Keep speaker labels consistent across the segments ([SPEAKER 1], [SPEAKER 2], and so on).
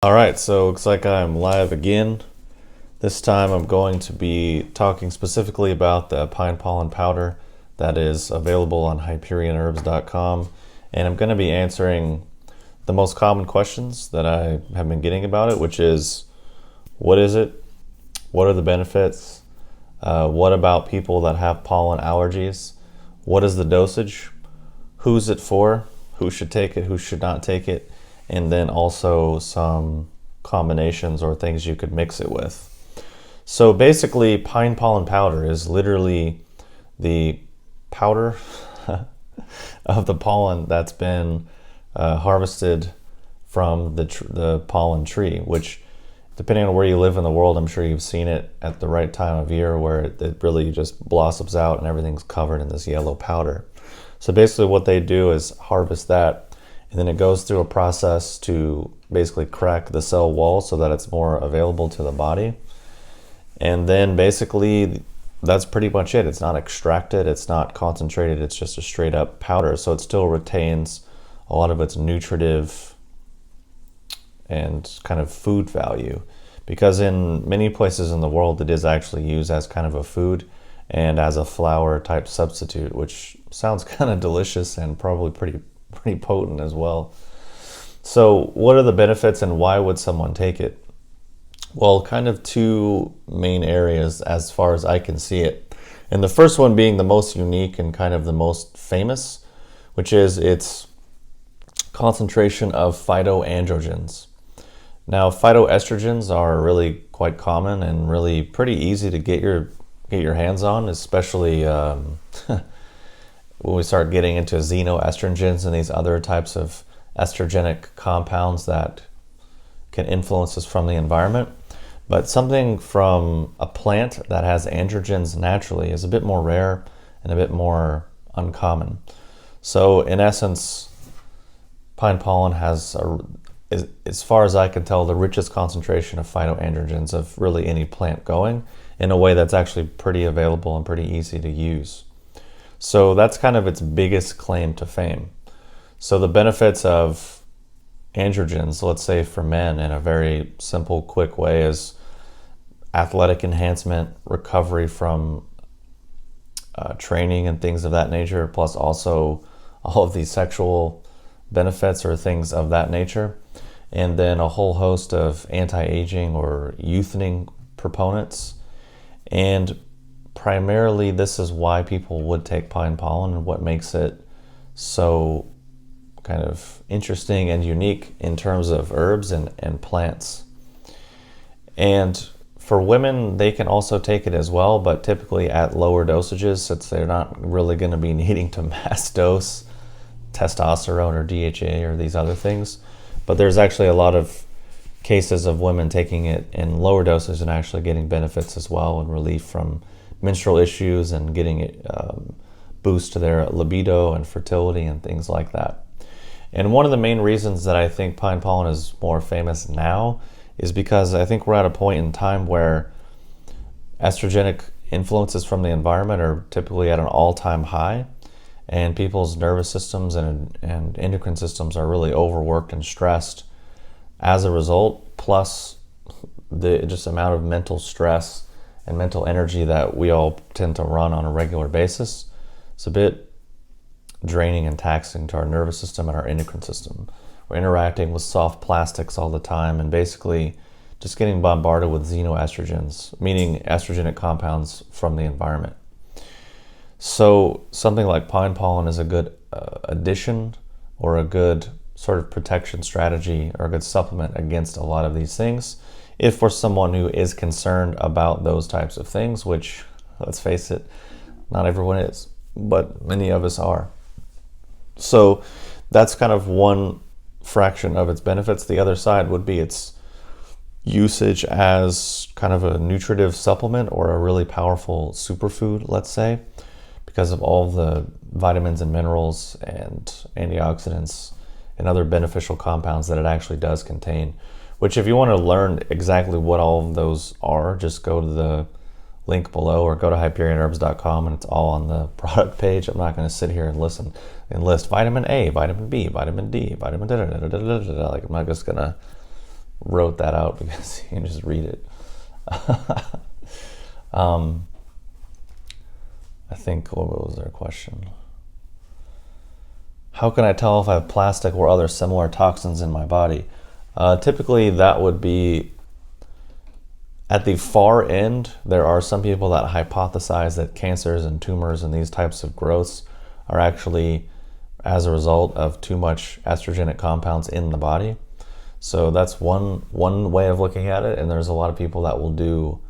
[SPEAKER 1] All right, so looks like I'm live again. This time I'm going to be talking specifically about the pine pollen powder that is available on HyperionHerbs.com, and I'm going to be answering the most common questions that I have been getting about it, which is, what is it? What are the benefits? What about people that have pollen allergies? What is the dosage? Who's it for? Who should take it? Who should not take it? And then also some combinations or things you could mix it with. So basically, pine pollen powder is literally the powder of the pollen that's been harvested from the pollen tree, which, depending on where you live in the world, I'm sure you've seen it at the right time of year where it really just blossoms out and everything's covered in this yellow powder. So basically what they do is harvest that, and then it goes through a process to basically crack the cell wall so that it's more available to the body. And then basically that's pretty much it. It's not extracted, it's not concentrated, it's just a straight up powder. So it still retains a lot of its nutritive and kind of food value, because in many places in the world it is actually used as kind of a food and as a flour type substitute, which sounds kind of delicious and probably pretty potent as well. So what are the benefits and why would someone take it? Well, kind of two main areas as far as I can see it. And the first one being the most unique and kind of the most famous, which is its concentration of phytoandrogens. Now, phytoestrogens are really quite common and really pretty easy to get your hands on, especially when we start getting into xenoestrogens and these other types of estrogenic compounds that can influence us from the environment. But something from a plant that has androgens naturally is a bit more rare and a bit more uncommon. So in essence, pine pollen has, as far as I can tell, the richest concentration of phytoandrogens of really any plant going, in a way that's actually pretty available and pretty easy to use. So that's kind of its biggest claim to fame. So the benefits of androgens, let's say for men, in a very simple, quick way, is athletic enhancement, recovery from training and things of that nature, plus also all of these sexual benefits or things of that nature. And then a whole host of anti-aging or youthening proponents. And primarily this is why people would take pine pollen and what makes it so kind of interesting and unique in terms of herbs and plants. And for women, they can also take it as well, but typically at lower dosages, since they're not really going to be needing to mass dose testosterone or DHA or these other things. But there's actually a lot of cases of women taking it in lower doses and actually getting benefits as well, and relief from menstrual issues and getting it boost to their libido and fertility and things like that. And one of the main reasons that I think pine pollen is more famous now is because I think we're at a point in time where estrogenic influences from the environment are typically at an all-time high, and people's nervous systems and endocrine systems are really overworked and stressed as a result, plus the just amount of mental stress and mental energy that we all tend to run on a regular basis. It's a bit draining and taxing to our nervous system and our endocrine system. We're interacting with soft plastics all the time and basically just getting bombarded with xenoestrogens, meaning estrogenic compounds from the environment. So something like pine pollen is a good addition or a good sort of protection strategy or a good supplement against a lot of these things, if for someone who is concerned about those types of things, which, let's face it, not everyone is, but many of us are. So that's kind of one fraction of its benefits. The other side would be its usage as kind of a nutritive supplement or a really powerful superfood, let's say, because of all the vitamins and minerals and antioxidants and other beneficial compounds that it actually does contain. Which, if you want to learn exactly what all of those are, just go to the link below or go to HyperionHerbs.com and it's all on the product page. I'm not going to sit here and listen and list vitamin A, vitamin B, vitamin D, vitamin da da da da da da. Like, I'm not just going to wrote that out because you can just read it. I think, what was their question? How can I tell if I have plastic or other similar toxins in my body? Typically, that would be at the far end. There are some people that hypothesize that cancers and tumors and these types of growths are actually as a result of too much estrogenic compounds in the body. So that's one way of looking at it. And there's a lot of people that will do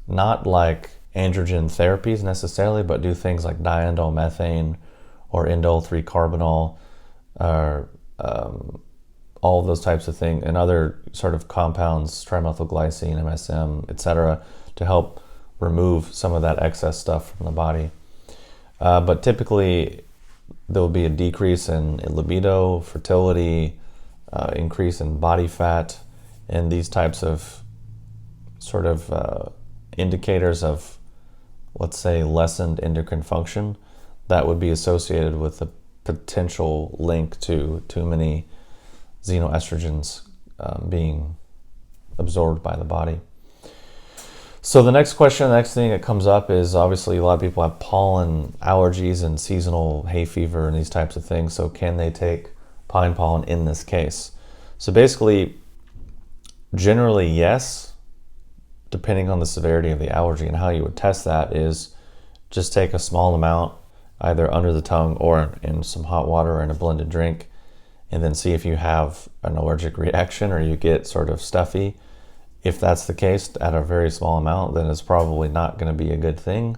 [SPEAKER 1] not like androgen therapies necessarily, but do things like diindolylmethane or indole 3-carbinol, or all of those types of things, and other sort of compounds, trimethylglycine, MSM, etc., to help remove some of that excess stuff from the body. But typically, there will be a decrease in libido, fertility, increase in body fat, and these types of sort of indicators of, let's say, lessened endocrine function that would be associated with the potential link to too many xenoestrogens being absorbed by the body. So the next question, the next thing that comes up is, obviously a lot of people have pollen allergies and seasonal hay fever and these types of things. So can they take pine pollen in this case? So basically, generally yes, depending on the severity of the allergy. And how you would test that is just take a small amount, either under the tongue or in some hot water or in a blended drink, and then see if you have an allergic reaction or you get sort of stuffy. If that's the case at a very small amount, then it's probably not going to be a good thing,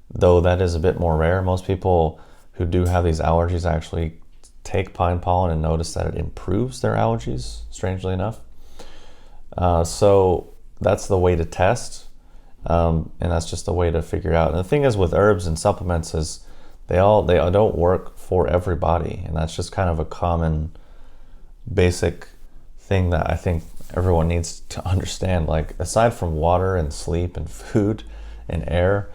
[SPEAKER 1] though that is a bit more rare. Most people who do have these allergies actually take pine pollen and notice that it improves their allergies, strangely enough. So that's the way to test, and that's just the way to figure out. And the thing is with herbs and supplements is they don't work for everybody, and that's just kind of a common basic thing that I think everyone needs to understand. Like, aside from water and sleep and food and air,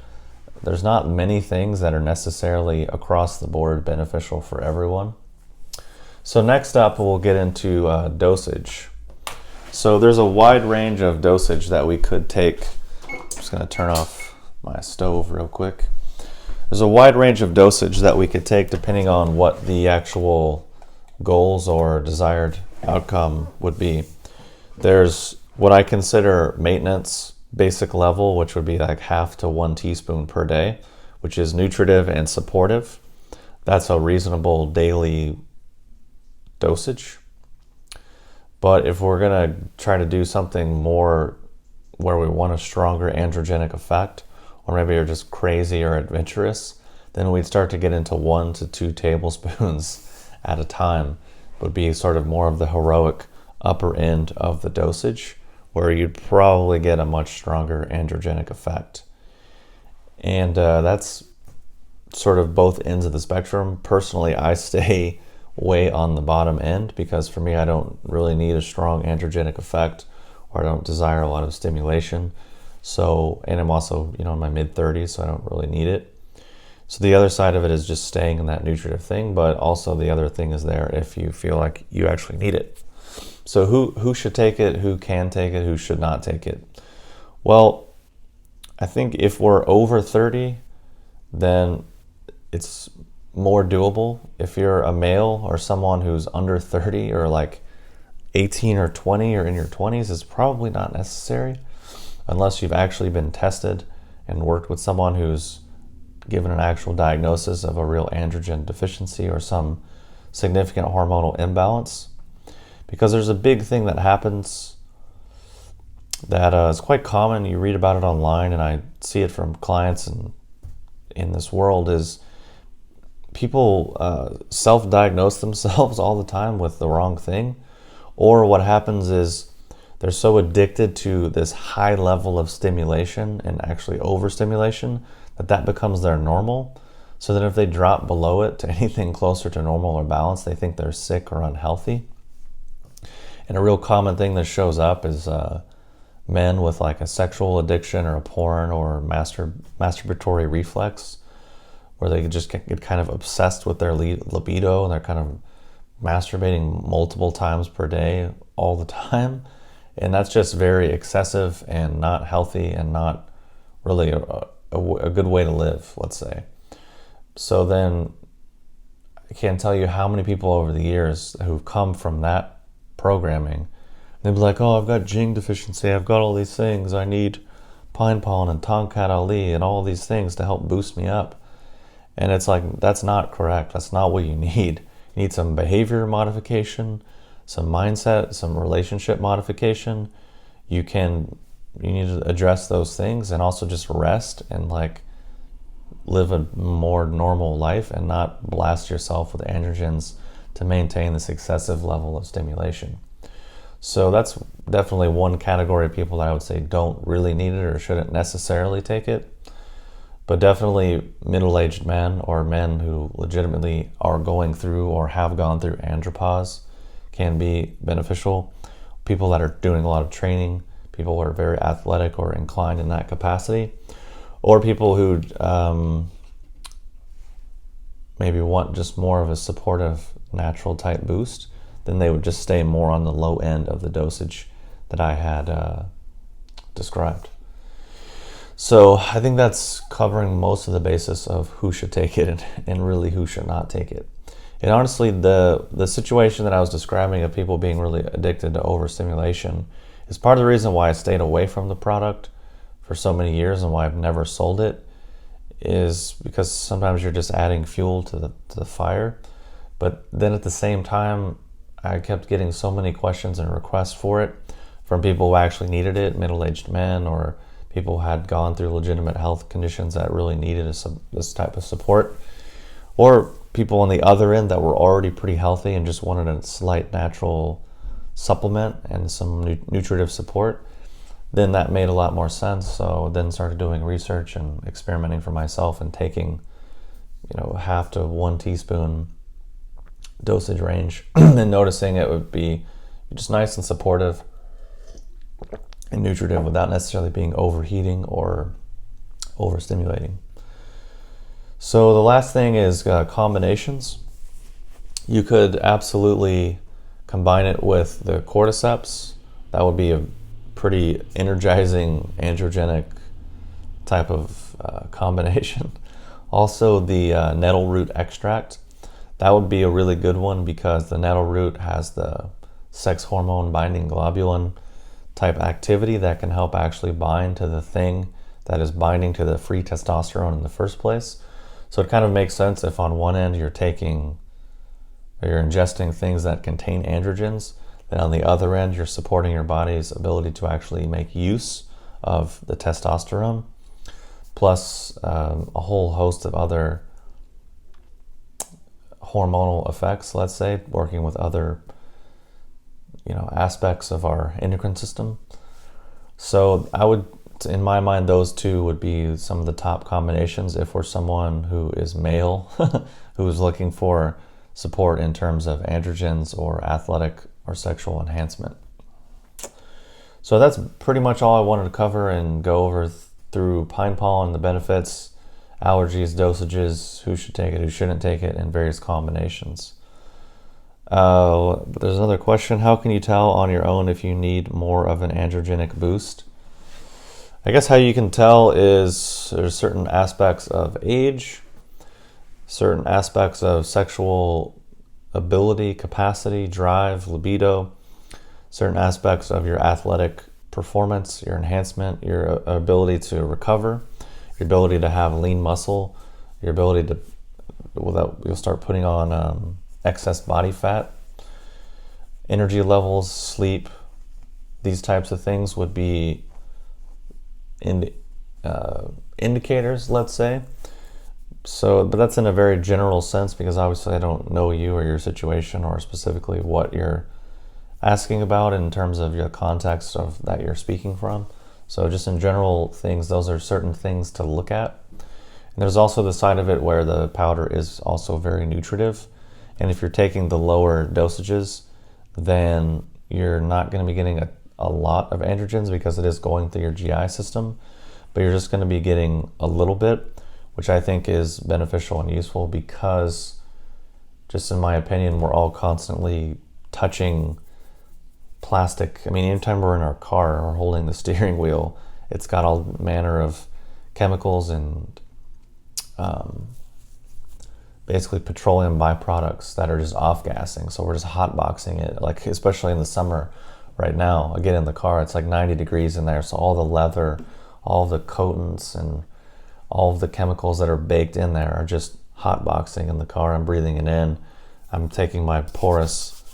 [SPEAKER 1] there's not many things that are necessarily across the board beneficial for everyone. So next up, we'll get into dosage. So there's a wide range of dosage that we could take. I'm just going to turn off my stove real quick. There's a wide range of dosage that we could take depending on what the actual goals or desired outcome would be. There's what I consider maintenance basic level, which would be like 1/2 to 1 teaspoon per day, which is nutritive and supportive. That's a reasonable daily dosage. But if we're going to try to do something more where we want a stronger androgenic effect, or maybe you're just crazy or adventurous, then we'd start to get into 1 to 2 tablespoons at a time. Would be sort of more of the heroic upper end of the dosage, where you'd probably get a much stronger androgenic effect. And that's sort of both ends of the spectrum. Personally, I stay way on the bottom end, because for me, I don't really need a strong androgenic effect, or I don't desire a lot of stimulation. So, and I'm also, in my mid-30s, so I don't really need it. So the other side of it is just staying in that nutritive thing, but also the other thing is there if you feel like you actually need it. So who should take it, who can take it, who should not take it? Well, I think if we're over 30, then it's more doable. If you're a male or someone who's under 30 or like 18 or 20 or in your 20s, it's probably not necessary unless you've actually been tested and worked with someone who's given an actual diagnosis of a real androgen deficiency or some significant hormonal imbalance. Because there's a big thing that happens that is quite common. You read about it online, and I see it from clients and in this world, is people self-diagnose themselves all the time with the wrong thing. Or what happens is they're so addicted to this high level of stimulation and actually overstimulation that becomes their normal. So that if they drop below it to anything closer to normal or balance, they think they're sick or unhealthy. And a real common thing that shows up is men with like a sexual addiction or a porn or masturbatory reflex, where they just get kind of obsessed with their libido, and they're kind of masturbating multiple times per day all the time. And that's just very excessive and not healthy and not really a good way to live, let's say. So then I can't tell you how many people over the years who've come from that programming. They'd be like, oh, I've got Jing deficiency. I've got all these things. I need pine pollen and Tongkat Ali and all these things to help boost me up. And it's like, that's not correct. That's not what you need. You need some behavior modification, some mindset, some relationship modification. You need to address those things and also just rest and like live a more normal life and not blast yourself with androgens to maintain this excessive level of stimulation. So that's definitely one category of people that I would say don't really need it or shouldn't necessarily take it. But definitely middle-aged men or men who legitimately are going through or have gone through andropause can be beneficial. People that are doing a lot of training, people who are very athletic or inclined in that capacity, or people who maybe want just more of a supportive, natural type boost, then they would just stay more on the low end of the dosage that I had described. So I think that's covering most of the basis of who should take it and really who should not take it. And honestly, the situation that I was describing of people being really addicted to overstimulation is part of the reason why I stayed away from the product for so many years and why I've never sold it, is because sometimes you're just adding fuel to the fire. But then at the same time, I kept getting so many questions and requests for it from people who actually needed it, middle-aged men or people who had gone through legitimate health conditions that really needed this type of support, or people on the other end that were already pretty healthy and just wanted a slight natural supplement and some nutritive support. Then that made a lot more sense. So then started doing research and experimenting for myself and taking, half to 1 teaspoon dosage range and noticing it would be just nice and supportive and nutritive without necessarily being overheating or overstimulating. So the last thing is combinations. You could absolutely combine it with the cordyceps. That would be a pretty energizing androgenic type of combination. Also the nettle root extract. That would be a really good one because the nettle root has the sex hormone binding globulin type activity that can help actually bind to the thing that is binding to the free testosterone in the first place. So it kind of makes sense if on one end you're ingesting things that contain androgens, then on the other end you're supporting your body's ability to actually make use of the testosterone, plus a whole host of other hormonal effects, let's say, working with other aspects of our endocrine system. So I would, in my mind, those two would be some of the top combinations if we're someone who is male, who is looking for support in terms of androgens or athletic or sexual enhancement. So that's pretty much all I wanted to cover and go over through pine pollen, the benefits, allergies, dosages, who should take it, who shouldn't take it, and various combinations. There's another question. How can you tell on your own if you need more of an androgenic boost? I guess how you can tell is there's certain aspects of age, certain aspects of sexual ability, capacity, drive, libido, certain aspects of your athletic performance, your enhancement, your ability to recover, your ability to have lean muscle, your ability to, you'll start putting on excess body fat, energy levels, sleep. These types of things would be indicators, let's say. So, but that's in a very general sense because obviously I don't know you or your situation or specifically what you're asking about in terms of your context of that you're speaking from. So just in general things, those are certain things to look at. And there's also the side of it where the powder is also very nutritive. And if you're taking the lower dosages, then you're not going to be getting a lot of androgens because it is going through your GI system, but you're just going to be getting a little bit, which I think is beneficial and useful because just in my opinion, we're all constantly touching plastic. I mean, anytime we're in our car or holding the steering wheel, it's got all manner of chemicals and basically petroleum byproducts that are just off-gassing. So we're just hot-boxing it, like especially in the summer right now. I get in the car, it's like 90 degrees in there, so all the leather, all the coatings, and all of the chemicals that are baked in there are just hot-boxing in the car. I'm breathing it in. I'm taking my porous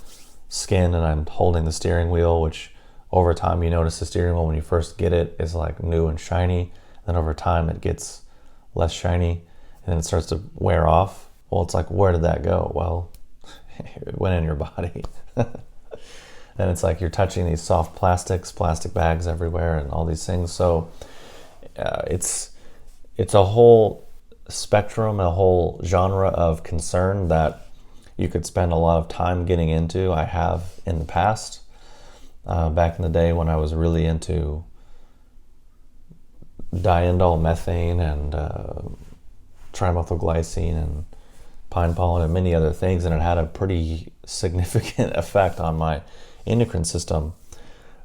[SPEAKER 1] skin and I'm holding the steering wheel, which over time you notice the steering wheel when you first get it is like new and shiny. Then over time it gets less shiny and then it starts to wear off. Well, it's like, where did that go? Well, it went in your body. And it's like you're touching these soft plastics, plastic bags everywhere and all these things. So it's a whole spectrum, a whole genre of concern that you could spend a lot of time getting into. I have in the past, back in the day when I was really into diindol methane and trimethylglycine and pine pollen and many other things, and it had a pretty significant effect on my endocrine system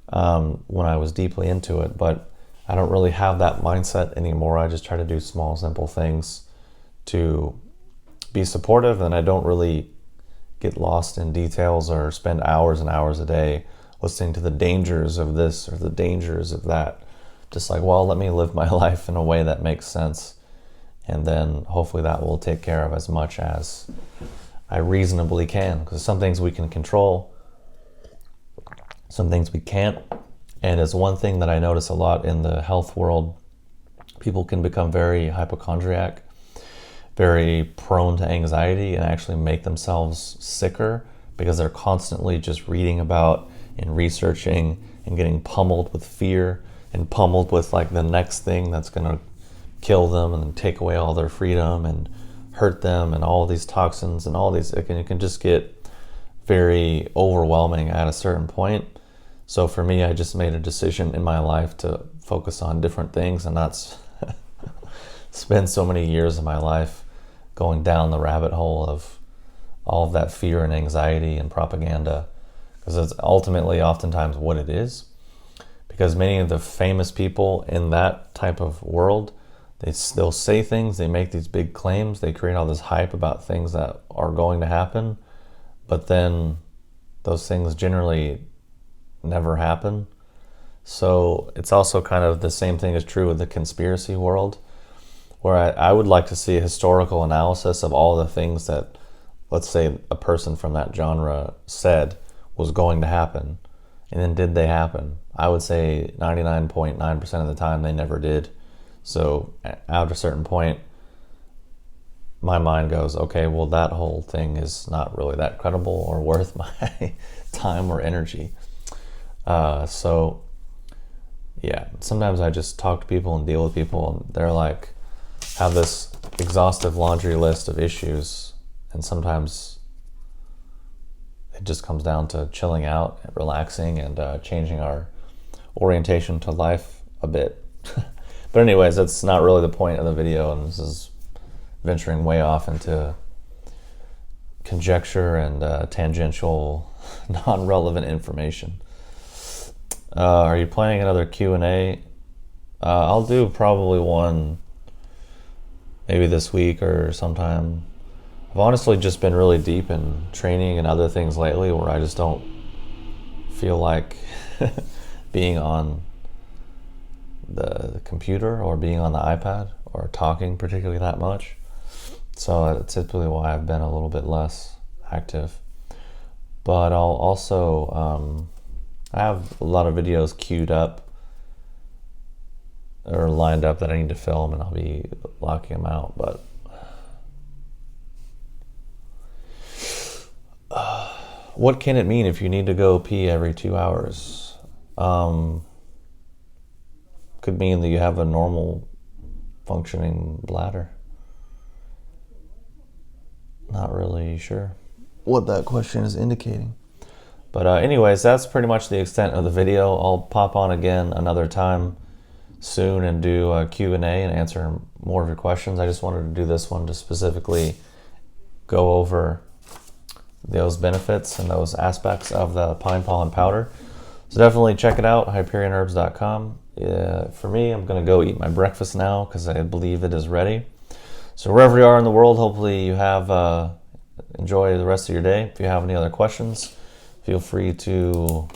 [SPEAKER 1] when I was deeply into it. But I don't really have that mindset anymore. I just try to do small, simple things to be supportive, and I don't really get lost in details or spend hours and hours a day listening to the dangers of this or the dangers of that. Just like, well, let me live my life in a way that makes sense, and then hopefully that will take care of as much as I reasonably can, because some things we can control, some things we can't. And it's one thing that I notice a lot in the health world. People can become very hypochondriac, very prone to anxiety, and actually make themselves sicker because they're constantly just reading about and researching and getting pummeled with fear and pummeled with like the next thing that's going to kill them and take away all their freedom and hurt them, and all these toxins and all these, it can just get very overwhelming at a certain point. So for me, I just made a decision in my life to focus on different things and not spend so many years of my life going down the rabbit hole of all of that fear and anxiety and propaganda, because it's ultimately oftentimes what it is. Because many of the famous people in that type of world, they'll say things, they make these big claims, they create all this hype about things that are going to happen, but then those things generally never happen. So it's also kind of the same thing is true with the conspiracy world, where I would like to see a historical analysis of all the things that, let's say, a person from that genre said was going to happen, and then did they happen? I would say 99.9% of the time they never did. So at a certain point, my mind goes, okay, well, that whole thing is not really that credible or worth my time or energy. So yeah, sometimes I just talk to people and deal with people, and they're like, have this exhaustive laundry list of issues, and sometimes it just comes down to chilling out and relaxing and changing our orientation to life a bit. But anyways, that's not really the point of the video, and this is venturing way off into conjecture and tangential, non-relevant information. Are you planning another Q&A? I'll do probably one maybe this week or sometime. I've honestly just been really deep in training and other things lately where I just don't feel like being on the computer or being on the iPad or talking particularly that much. So that's typically why I've been a little bit less active. But I'll also, I have a lot of videos queued up or lined up that I need to film, and I'll be locking them out. But what can it mean if you need to go pee every 2 hours? Could mean that you have a normal functioning bladder. Not really sure what that question is indicating. But anyways, that's pretty much the extent of the video. I'll pop on again another time soon and do a Q&A and answer more of your questions. I just wanted to do this one to specifically go over those benefits and those aspects of the pine pollen powder. So definitely check it out, HyperionHerbs.com. For me, I'm going to go eat my breakfast now because I believe it is ready. So wherever you are in the world, hopefully you have enjoy the rest of your day. If you have any other questions, feel free to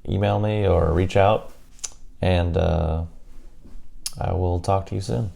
[SPEAKER 1] email me or reach out, and I will talk to you soon.